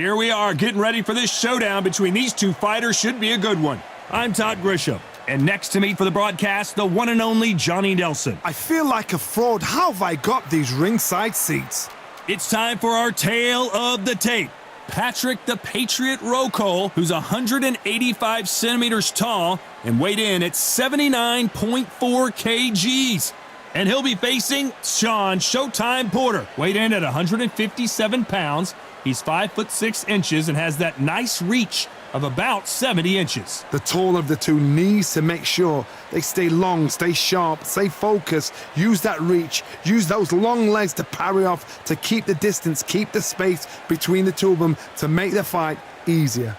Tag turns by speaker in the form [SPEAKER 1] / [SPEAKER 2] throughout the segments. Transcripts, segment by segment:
[SPEAKER 1] Here we are, getting ready for this showdown between these two fighters. Should be a good one. I'm Todd Grisham, and next to me for the broadcast, the one and only Johnny Nelson.
[SPEAKER 2] I feel like a fraud. How have I got these ringside seats?
[SPEAKER 1] It's time for our tale of the tape. Patrick the Patriot Rokohl, who's 185 centimeters tall and weighed in at 79.4 kgs. And he'll be facing Shawn Showtime Porter, weighed in at 157 pounds. He's 5'6" and has that nice reach of about 70 inches.
[SPEAKER 2] The taller of the two needs to make sure they stay long, stay sharp, stay focused, use that reach, use those long legs to parry off, to keep the distance, keep the space between the two of them to make the fight easier.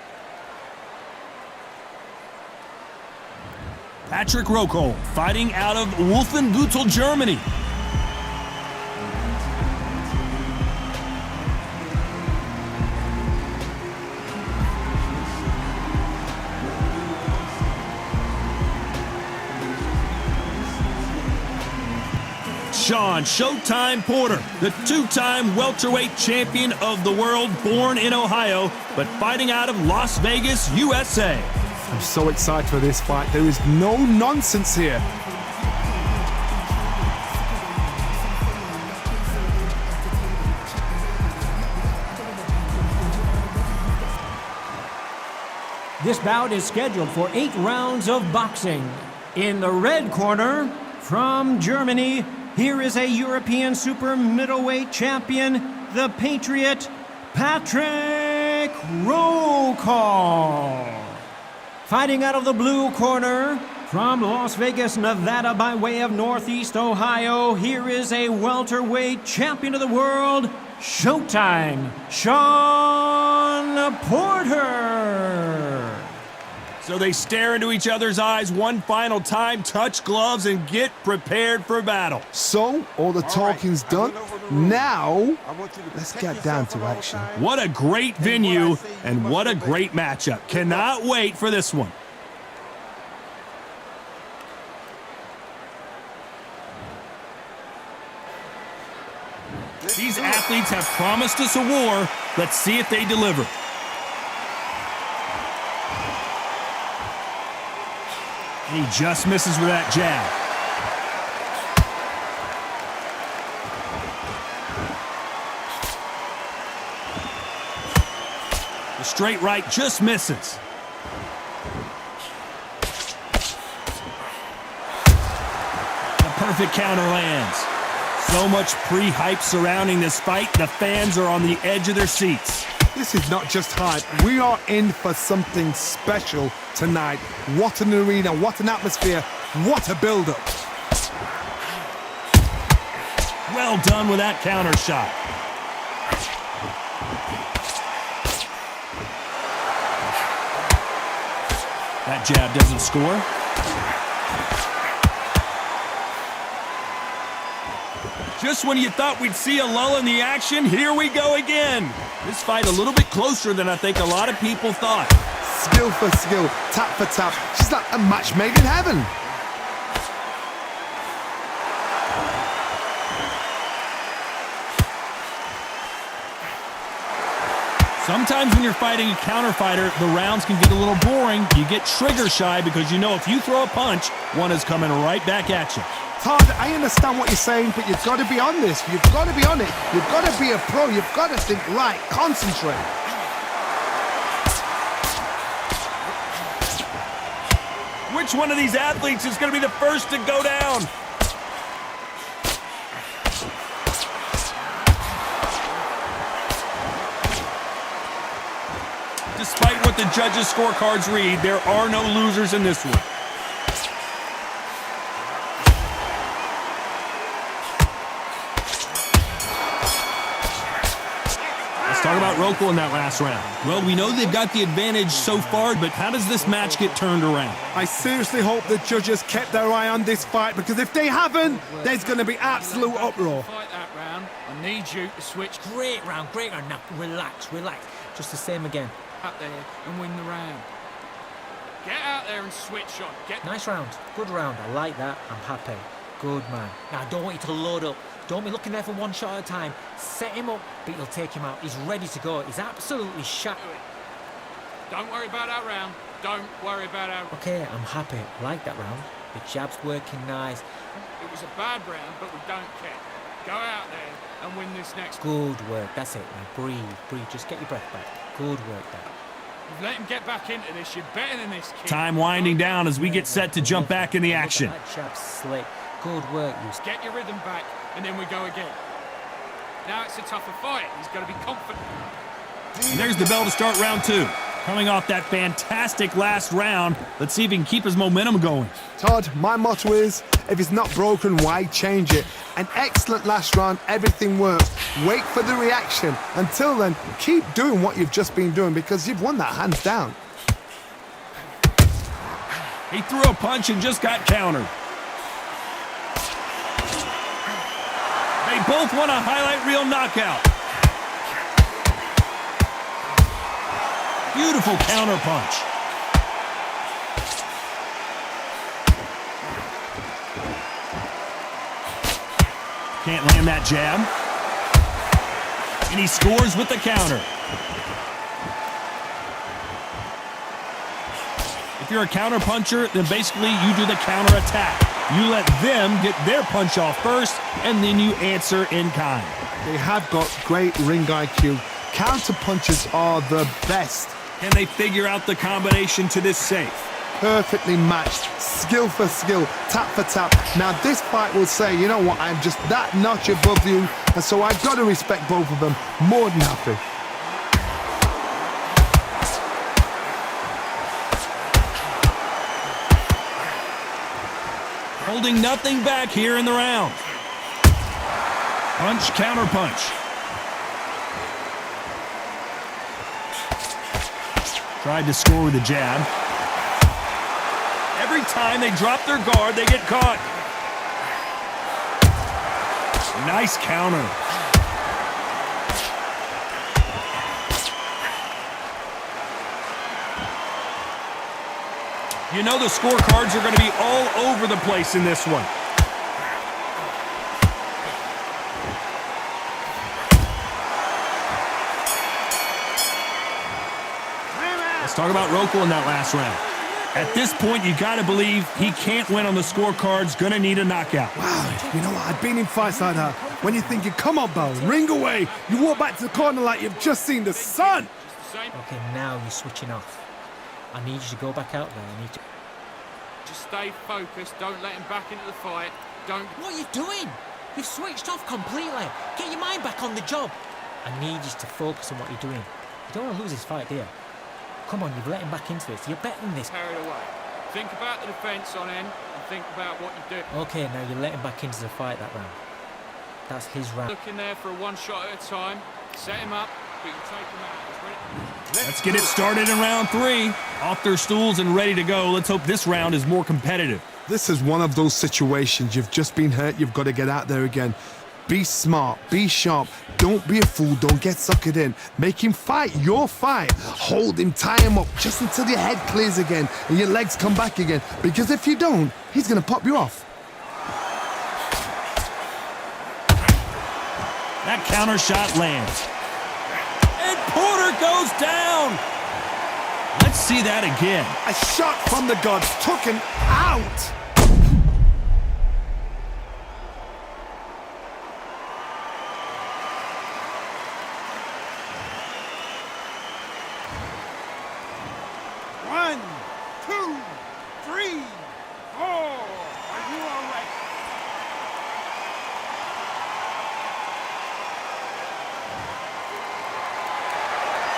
[SPEAKER 1] Patrick Rokohl, fighting out of Wolfenbüttel, Germany. Shawn Showtime Porter, the two-time welterweight champion of the world, born in Ohio, but fighting out of Las Vegas, USA.
[SPEAKER 2] I'm so excited for this fight. There is no nonsense here.
[SPEAKER 3] This bout is scheduled for 8 rounds of boxing. In the red corner, from Germany, here is a European super middleweight champion, the Patriot, Patrick Rokohl. Fighting out of the blue corner, from Las Vegas, Nevada, by way of Northeast Ohio, here is a welterweight champion of the world, Showtime, Shawn Porter.
[SPEAKER 1] So they stare into each other's eyes one final time, touch gloves, and get prepared for battle.
[SPEAKER 2] So, all the talking's done. Now, let's get down to action.
[SPEAKER 1] What a great venue, and what a great matchup. Cannot wait for this one. These athletes have promised us a war. Let's see if they deliver. He just misses with that jab. The straight right just misses. The perfect counter lands. So much pre-hype surrounding this fight, the fans are on the edge of their seats.
[SPEAKER 2] This is not just hype. We are in for something special tonight. What an arena, what an atmosphere, what a build-up.
[SPEAKER 1] Well done with that counter shot. That jab doesn't score. Just when you thought we'd see a lull in the action, here we go again. This fight a little bit closer than I think a lot of people thought.
[SPEAKER 2] Skill for skill, tap for tap. She's like a match made in heaven.
[SPEAKER 1] Sometimes when you're fighting a counter fighter, the rounds can get a little boring. You get trigger shy because you know if you throw a punch, one is coming right back at you.
[SPEAKER 2] Todd, I understand what you're saying, but you've got to be on this. You've got to be on it. You've got to be a pro. You've got to think right. Concentrate.
[SPEAKER 1] Which one of these athletes is going to be the first to go down? Despite what the judges' scorecards read, there are no losers in this one. Talk about Rokohl in that last round. Well, we know they've got the advantage so far, but how does this match get turned around?
[SPEAKER 2] I seriously hope the judges kept their eye on this fight, because if they haven't, there's going to be absolute uproar.
[SPEAKER 4] Fight that round. I need you to switch.
[SPEAKER 5] Great round, great round. Now, relax. Just the same again.
[SPEAKER 4] Out there and win the round. Get out there and switch on. Get
[SPEAKER 5] Nice round. Good round. I like that. I'm happy. Good man. Now, I don't want you to load up. Don't be looking there for one shot at a time. Set him up, but you'll take him out. He's ready to go. He's absolutely shot.
[SPEAKER 4] Don't worry about that round. Don't worry about our...
[SPEAKER 5] Okay, I'm happy. I like that round. The jab's working nice.
[SPEAKER 4] It was a bad round, but we don't care. Go out there and win this next one.
[SPEAKER 5] Good work. That's it. Now breathe. Just get your breath back. Good work there.
[SPEAKER 4] You've let him get back into this. You're better than this, kid.
[SPEAKER 1] Time winding down as we get set to jump back in the action.
[SPEAKER 5] That jab's slick. Good work, you.
[SPEAKER 4] Get your rhythm back, and then we go again. Now it's a tougher fight. He's got to be confident.
[SPEAKER 1] And there's the bell to start round 2. Coming off that fantastic last round, let's see if he can keep his momentum going.
[SPEAKER 2] Todd, my motto is, if it's not broken, why change it? An excellent last round, everything works. Wait for the reaction. Until then, keep doing what you've just been doing because you've won that hands down.
[SPEAKER 1] He threw a punch and just got countered. They both want a highlight reel knockout. Beautiful counter punch. Can't land that jab. And he scores with the counter. If you're a counter puncher, then basically you do the counter attack. You let them get their punch off first, and then you answer in kind.
[SPEAKER 2] They have got great ring IQ. Counter punches are the best.
[SPEAKER 1] Can they figure out the combination to this safe?
[SPEAKER 2] Perfectly matched, skill for skill, tap for tap. Now this fight will say, you know what, I'm just that notch above you, and so I've got to respect both of them. More than happy.
[SPEAKER 1] Holding nothing back here in the round. Punch, counter punch. Tried to score with a jab. Every time they drop their guard, they get caught. Nice counter. You know the scorecards are going to be all over the place in this one. Let's talk about Rokohl in that last round. At this point, you got to believe he can't win on the scorecards, going to need a knockout.
[SPEAKER 2] Wow, you know what, I've been in fights like that. When you're thinking, come on, Bell, ring away. You walk back to the corner like you've just seen the sun.
[SPEAKER 5] Okay, now you're switching off. I need you to go back out there. I need to...
[SPEAKER 4] Just stay focused. Don't let him back into the fight. Don't...
[SPEAKER 5] What are you doing? You've switched off completely. Get your mind back on the job. I need you to focus on what you're doing. You don't want to lose this fight, do you? Come on, you've let him back into this. You're better than this.
[SPEAKER 4] Carried away. Think about the defence on end and think about what you do.
[SPEAKER 5] Okay, now you're letting back into the fight that round. That's his round.
[SPEAKER 4] Look in there for a one shot at a time. Set him up, but you take him out.
[SPEAKER 1] Let's get it started in round 3. Off their stools and ready to go. Let's hope this round is more competitive.
[SPEAKER 2] This is one of those situations. You've just been hurt. You've got to get out there again. Be smart. Be sharp. Don't be a fool. Don't get suckered in. Make him fight your fight. Hold him. Tie him up just until your head clears again and your legs come back again. Because if you don't, he's going to pop you off.
[SPEAKER 1] That counter shot lands. And Porter goes down. Let's see that again.
[SPEAKER 2] A shot from the gods took him out. One, two, three, four. Are you all right?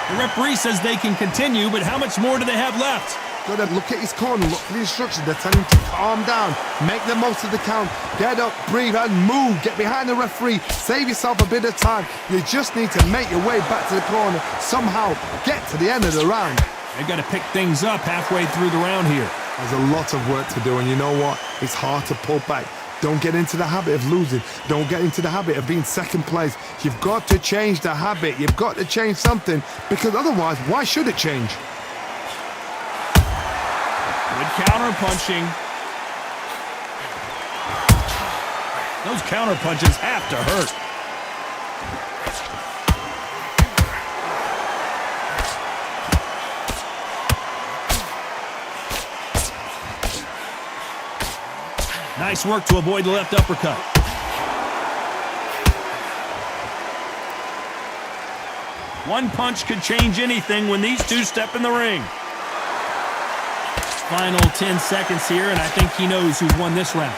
[SPEAKER 1] The referee says they can continue, but how much more do they have left?
[SPEAKER 2] Got to look at his corner, look for the instructions. They're telling him to calm down, make the most of the count, get up, breathe, and move. Get behind the referee, save yourself a bit of time. You just need to make your way back to the corner, somehow get to the end of the round.
[SPEAKER 1] They've got to pick things up halfway through the round here.
[SPEAKER 2] There's a lot of work to do, and you know what? It's hard to pull back. Don't get into the habit of losing. Don't get into the habit of being second place. You've got to change the habit. You've got to change something, because otherwise, why should it change?
[SPEAKER 1] Good counter punching. Those counter punches have to hurt. Nice work to avoid the left uppercut. One punch could change anything when these two step in the ring. Final 10 seconds here, and I think he knows who's won this round.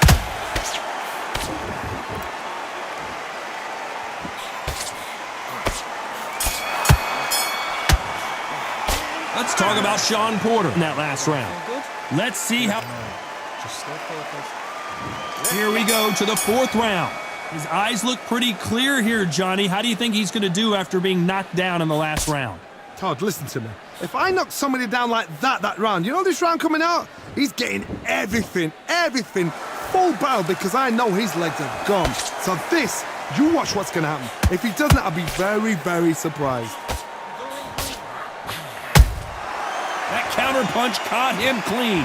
[SPEAKER 1] Let's talk about Shawn Porter in that last round. Let's see how...
[SPEAKER 5] Just stay focused.
[SPEAKER 1] Here we go to the fourth round. His eyes look pretty clear here, Johnny. How do you think he's going to do after being knocked down in the last round?
[SPEAKER 2] Todd, listen to me. If I knock somebody down like that round, you know this round coming out? He's getting everything, full barrel, because I know his legs are gone. So this, you watch what's going to happen. If he doesn't, I'll be very, very surprised.
[SPEAKER 1] That counter punch caught him clean.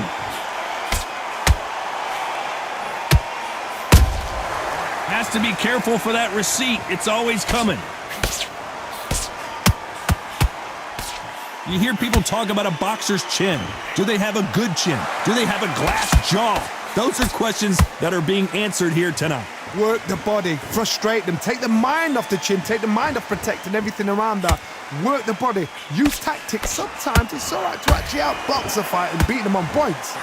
[SPEAKER 1] Has to be careful for that receipt. It's always coming. You hear people talk about a boxer's chin. Do they have a good chin? Do they have a glass jaw? Those are questions that are being answered here tonight.
[SPEAKER 2] Work the body, frustrate them, take the mind off the chin, take the mind off protecting everything around that. Work the body, use tactics. Sometimes it's all right to actually outbox a fight and beat them on points.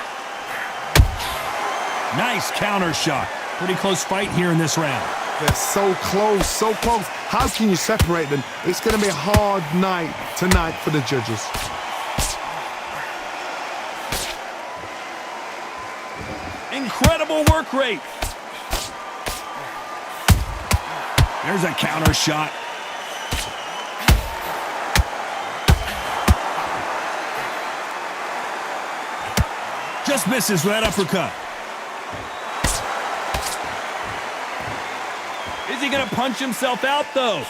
[SPEAKER 1] Nice counter shot. Pretty close fight here in this round.
[SPEAKER 2] They're so close, so close. How can you separate them? It's going to be a hard night tonight for the judges.
[SPEAKER 1] Incredible work rate. There's a counter shot. Just misses with that uppercut. Is he going to punch himself out, though?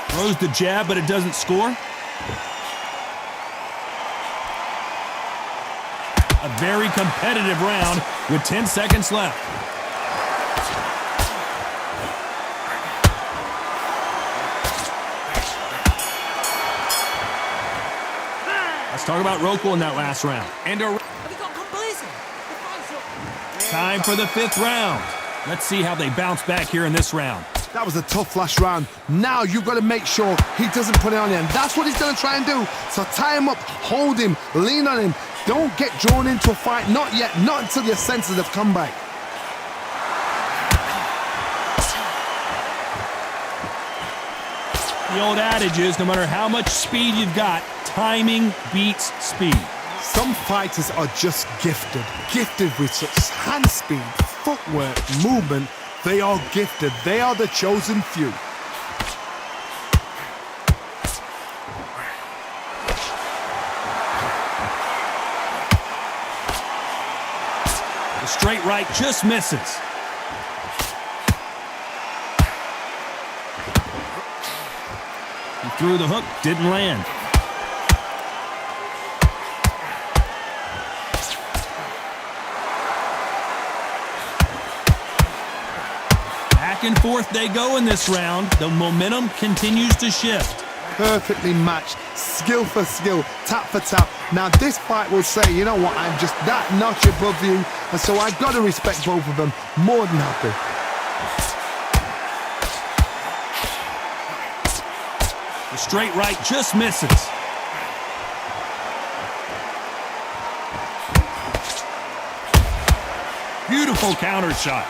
[SPEAKER 1] Throws the jab, but it doesn't score. A very competitive round with 10 seconds left. Let's talk about Rokohl in that last round. And
[SPEAKER 5] Have you got complacent?
[SPEAKER 1] time for the fifth round. Let's see how they bounce back here in this round.
[SPEAKER 2] That was a tough last round. Now you've got to make sure he doesn't put it on you, and that's what he's going to try and do. So tie him up, hold him, lean on him. Don't get drawn into a fight. Not yet. Not until your senses have come back.
[SPEAKER 1] The old adage is, no matter how much speed you've got, timing beats speed.
[SPEAKER 2] Some fighters are just gifted with such hand speed, footwork, movement. They are gifted. They are the chosen few.
[SPEAKER 1] The straight right just misses. He threw the hook, didn't land. Back and forth they go in this round. The momentum continues to shift.
[SPEAKER 2] Perfectly matched, skill for skill, tap for tap. Now this fight will say, you know what, I'm just that notch above you, and so I've got to respect both of them. More than happy.
[SPEAKER 1] The straight right just misses. Beautiful counter shot.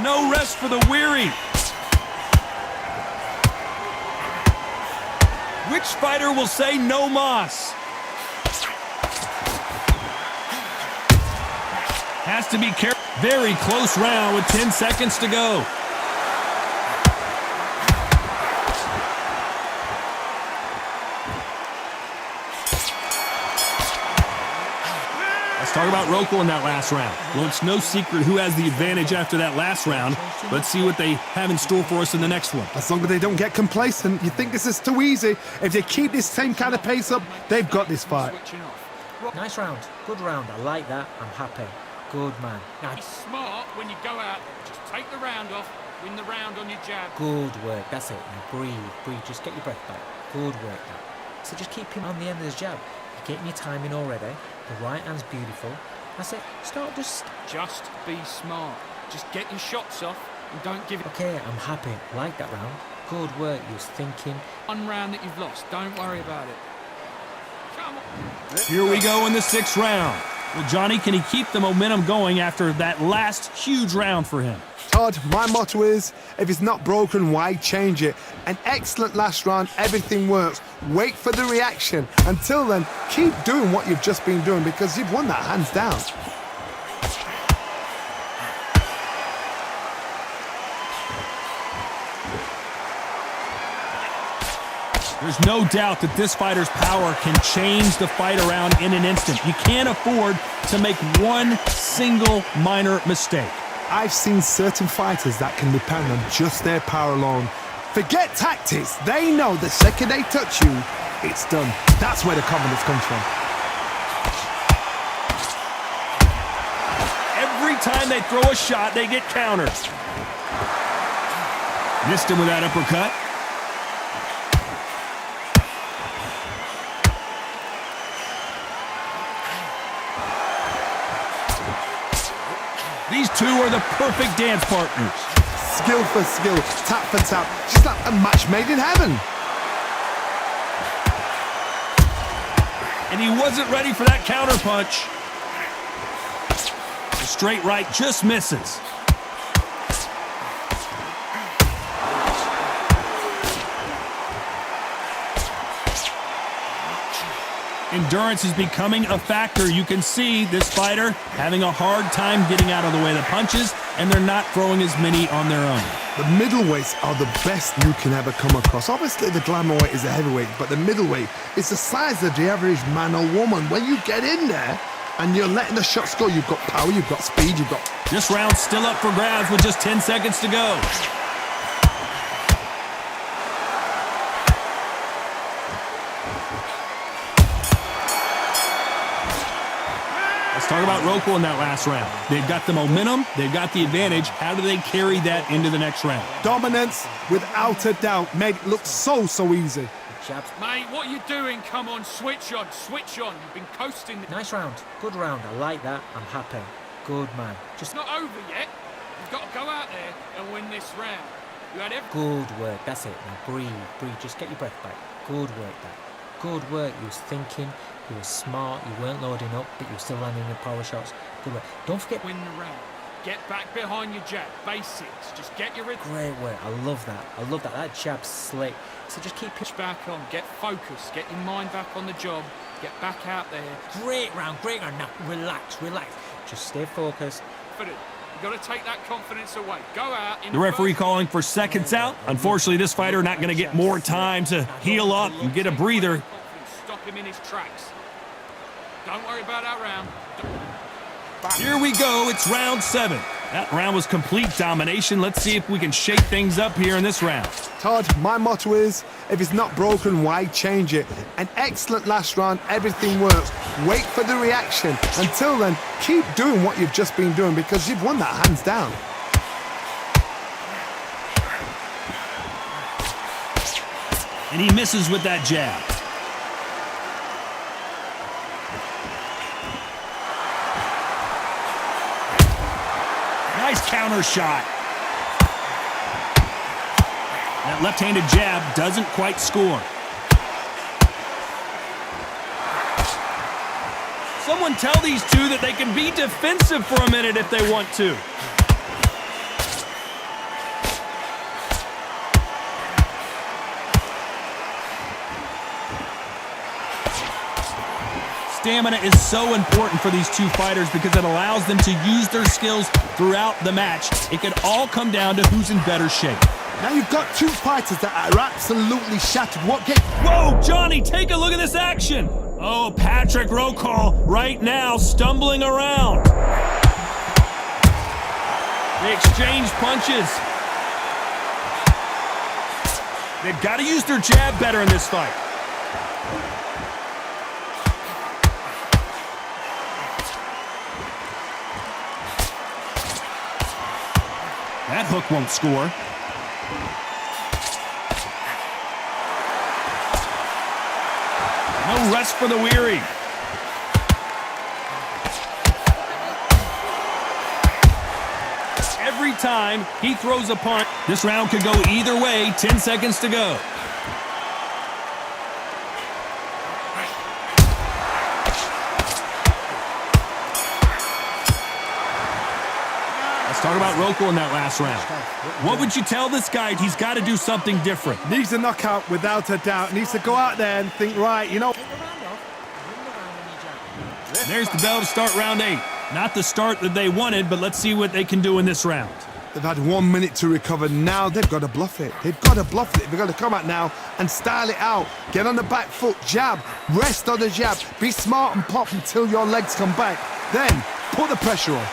[SPEAKER 1] No rest for the weary. Which fighter will say no mas? Has to be careful. Very close round with 10 seconds to go. Let's talk about Rokohl in that last round. Well, it's no secret who has the advantage after that last round. Let's see what they have in store for us in the next one.
[SPEAKER 2] As long as they don't get complacent, you think this is too easy. If they keep this same kind of pace up, they've got this fight.
[SPEAKER 4] Switching off.
[SPEAKER 5] Nice round. Good round. I like that. I'm happy. Good man. Now,
[SPEAKER 4] Be smart when you go out. Just take the round off. Win the round on your jab.
[SPEAKER 5] good work. That's it. Now breathe. Just get your breath back. Good work now. So just keep him on the end of his jab. You're getting your timing already. The right hand's beautiful. That's it. Just...
[SPEAKER 4] Just be smart. Just get your shots off and don't give it.
[SPEAKER 5] Okay, I'm happy. Like that round. Good work. You was thinking.
[SPEAKER 4] One round that you've lost. Don't worry about it. Come on.
[SPEAKER 1] Here we go in the 6th round. Well, Johnny, can he keep the momentum going after that last huge round for him?
[SPEAKER 2] Todd, my motto is, if it's not broken, why change it? An excellent last round, everything works. Wait for the reaction. Until then, keep doing what you've just been doing because you've won that hands down.
[SPEAKER 1] There's no doubt that this fighter's power can change the fight around in an instant. You can't afford to make one single minor mistake.
[SPEAKER 2] I've seen certain fighters that can depend on just their power alone. Forget tactics. They know the second they touch you, it's done. That's where the confidence comes from.
[SPEAKER 1] Every time they throw a shot, they get countered. Missed him with that uppercut. These two are the perfect dance partners.
[SPEAKER 2] Skill for skill, tap for tap, just like a match made in heaven.
[SPEAKER 1] And he wasn't ready for that counter punch. The straight right just misses. Endurance is becoming a factor. You can see this fighter having a hard time getting out of the way of the punches, and they're not throwing as many on their own.
[SPEAKER 2] The middleweights are the best you can ever come across. Obviously, the glamour weight is the heavyweight, but the middleweight is the size of the average man or woman. When you get in there and you're letting the shots go, you've got power, you've got speed, you've got...
[SPEAKER 1] This round's still up for grabs with just 10 seconds to go. Let's talk about Rokohl in that last round. They've got the momentum, they've got the advantage. How do they carry that into the next round?
[SPEAKER 2] Dominance, without a doubt, made it look so easy.
[SPEAKER 5] Jabs.
[SPEAKER 4] Mate, what are you doing? Come on, switch on, switch on. You've been coasting.
[SPEAKER 5] Nice round. Good round. I like that. I'm happy. Good man.
[SPEAKER 4] It's not over yet. You've got to go out there and win this round. You had every...
[SPEAKER 5] Good work. That's it. Now breathe. Just get your breath back. Good work, that. Good work. You was thinking. You were smart. You weren't loading up, but you were still landing your power shots. Good work. Don't forget.
[SPEAKER 4] Win the round. Get back behind your jab. Basics. Just get your rhythm.
[SPEAKER 5] Great work. I love that. I love that. That jab's slick. So just keep
[SPEAKER 4] Pitch back on. Get focused. Get your mind back on the job. Get back out there.
[SPEAKER 5] Great round. Great round. Now relax. Just stay focused.
[SPEAKER 4] You've got to take that confidence away. Go out. In
[SPEAKER 1] The referee calling for seconds out. Unfortunately, this fighter not going to get more time to heal up and get a breather.
[SPEAKER 4] Stop him in his tracks. Don't worry about that round.
[SPEAKER 1] Here we go. It's round 7. That round was complete domination. Let's see if we can shake things up here in this round.
[SPEAKER 2] Todd, my motto is, if it's not broken, why change it? An excellent last round, everything works. Wait for the reaction. Until then, keep doing what you've just been doing because you've won that hands down.
[SPEAKER 1] And he misses with that jab. Nice counter shot. That left-handed jab doesn't quite score. Someone tell these two that they can be defensive for a minute if they want to. Stamina is so important for these two fighters because it allows them to use their skills throughout the match. It can all come down to who's in better shape.
[SPEAKER 2] Now you've got two fighters that are absolutely shattered.
[SPEAKER 1] Whoa, Johnny, take a look at this action. Oh, Patrick Rokohl right now stumbling around. They exchange punches. They've got to use their jab better in this fight. That hook won't score. No rest for the weary. Every time he throws a punch, this round could go either way. 10 seconds to go. Let's talk about Rokohl in that last round. What would you tell this guy? He's got to do something different.
[SPEAKER 2] Needs a knockout without a doubt. Needs to go out there and think, right, you know.
[SPEAKER 1] There's the bell to start round 8. Not the start that they wanted, but let's see what they can do in this round.
[SPEAKER 2] They've had 1 minute to recover. Now they've got to bluff it. They've got to bluff it. They've got to come out now and style it out. Get on the back foot, jab, rest on the jab. Be smart and pop until your legs come back. Then put the pressure on.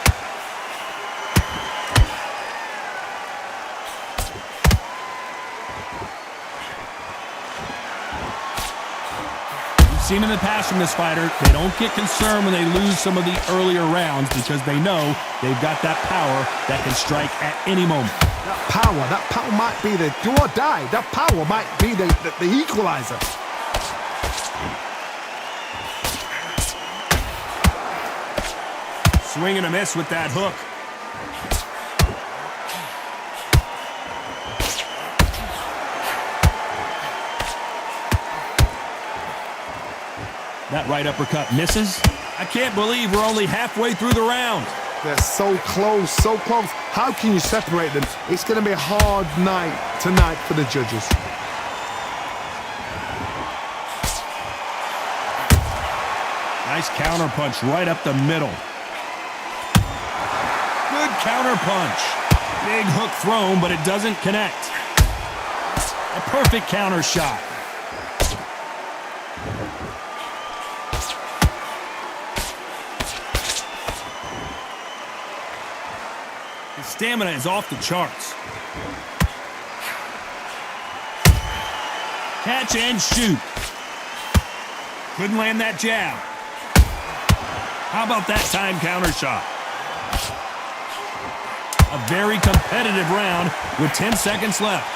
[SPEAKER 1] Seen in the past from this fighter, they don't get concerned when they lose some of the earlier rounds because they know they've got that power that can strike at any moment.
[SPEAKER 2] That power might be the do or die. That power might be the equalizer.
[SPEAKER 1] Swing and a miss with that hook. That right uppercut misses. I can't believe we're only halfway through the round.
[SPEAKER 2] They're so close, so close. How can you separate them? It's going to be a hard night tonight for the judges.
[SPEAKER 1] Nice counter punch right up the middle. Good counter punch. Big hook thrown, but it doesn't connect. A perfect counter shot. His stamina is off the charts. Catch and shoot. Couldn't land that jab. How about that time counter shot? A very competitive round with 10 seconds left.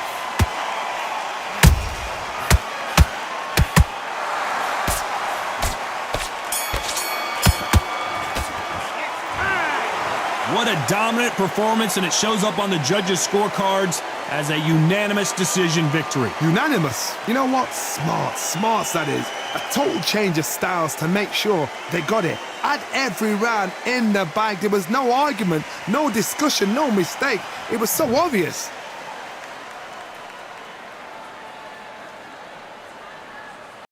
[SPEAKER 1] What a dominant performance, and it shows up on the judges' scorecards as a unanimous decision victory.
[SPEAKER 2] Unanimous. You know what? Smart that is. A total change of styles to make sure they got it. At every round in the bag, there was no argument, no discussion, no mistake. It was so obvious.